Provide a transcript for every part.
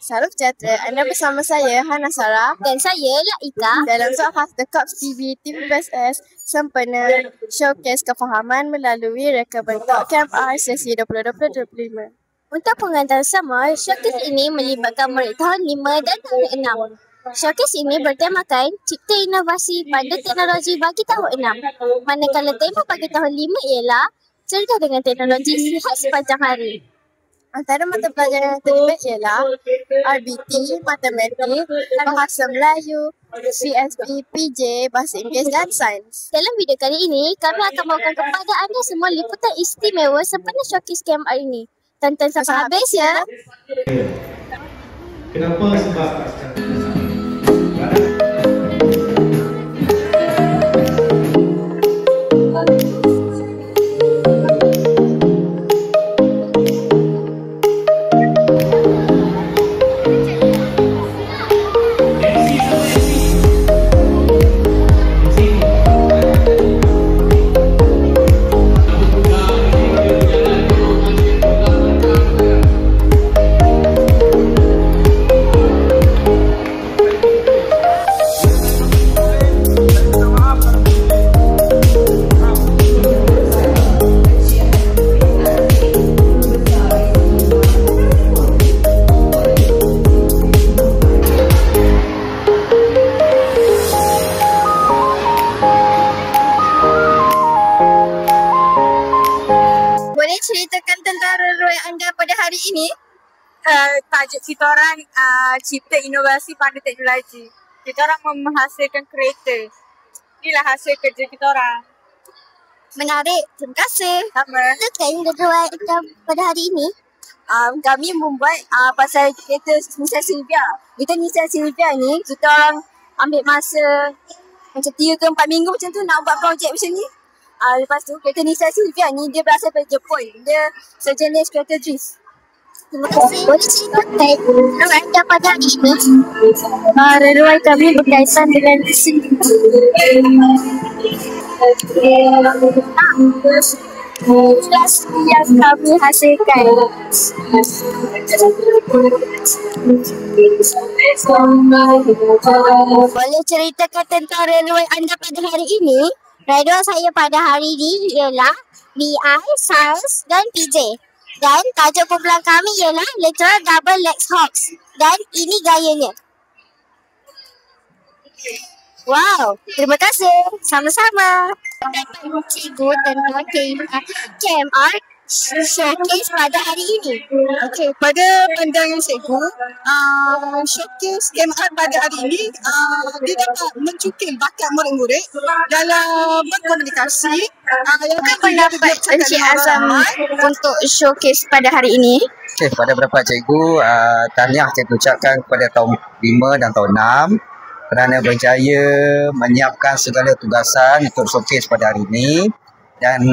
Salam sejahtera. Anda bersama saya, Hana Sarah. Dan saya, Laika. Dalam Sohas The Cops TV, Tim PSS sempena showcase kefahaman melalui reka bentuk KMR sesi 2020-2025. Untuk pengantar semua, showcase ini melibatkan murid tahun 5 dan tahun 6. Showcase ini bertemakan Cipta Inovasi pada Teknologi bagi tahun 6. Manakala tema bagi tahun 5 ialah Cerdas dengan Teknologi Sihat Sepanjang Hari. Antara mata pelajaran yang terlibat ialah RBT, Matematik, Bahasa Melayu, CSP, PJ, Bahasa Inggeris dan Sains. Dalam video kali ini, kami akan membawakan kepada anda semua liputan istimewa sempena showcase KMR ini. Tonton sampai habis ya. Kenapa? Sebab ceritakan tentang role anda pada hari ini? Tajuk kita orang cipta inovasi pada teknologi. Kita orang menghasilkan kereta. Inilah hasil kerja kita orang. Menarik. Terima kasih. Sama. Terkait role anda pada hari ini, Kami membuat pasal kereta Nissan Silvia. Kita Nissan Silvia ni, kita orang ambil masa macam 3 ke 4 minggu macam tu nak buat projek macam ni. Lepas tu kereta Nissan Silvia ni dia berasal dari Jepun. Dia sejenis kereta drift. terima kasih. Boleh ceritakan role anda pada hari ini? Role kami berkaitan dengan kelas yang kami hasilkan. Boleh ceritakan tentang role anda pada hari ini? Role saya pada hari ini ialah BI, Sains dan PJ. Dan tajuk kumpulan kami ialah Literal Double Legs Hogs. Dan ini gayanya. Wow, terima kasih. Sama-sama. Dapat cikgu tentang KMR showcase pada hari ini. Okey, pada pandangan cikgu, showcase KMR pada hari ini dia dapat mencukil bakat murid-murid dalam berkomunikasi. Apa pendapat Encik Azam untuk showcase pada hari ini? Okey, pada pendapat cikgu, tahniah cikgu ucapkan kepada tahun 5 dan tahun 6 kerana berjaya menyiapkan segala tugasan untuk showcase pada hari ini. Dan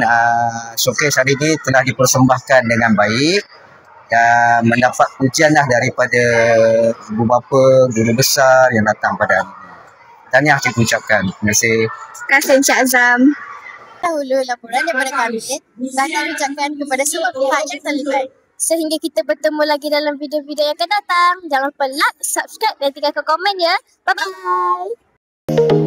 showcase hari ini telah dipersembahkan dengan baik dan mendapat pujianlah daripada ibu bapa, guru besar yang datang pada hari ini. Tahniah cikgu ucapkan. Terima kasih. Terima kasih Encik Azam. Dahulu laporan daripada kami dan kami ucapkan kepada semua pihak yang terlibat. Sehingga kita bertemu lagi dalam video-video yang akan datang. Jangan lupa like, subscribe dan tinggalkan komen ya. Bye-bye.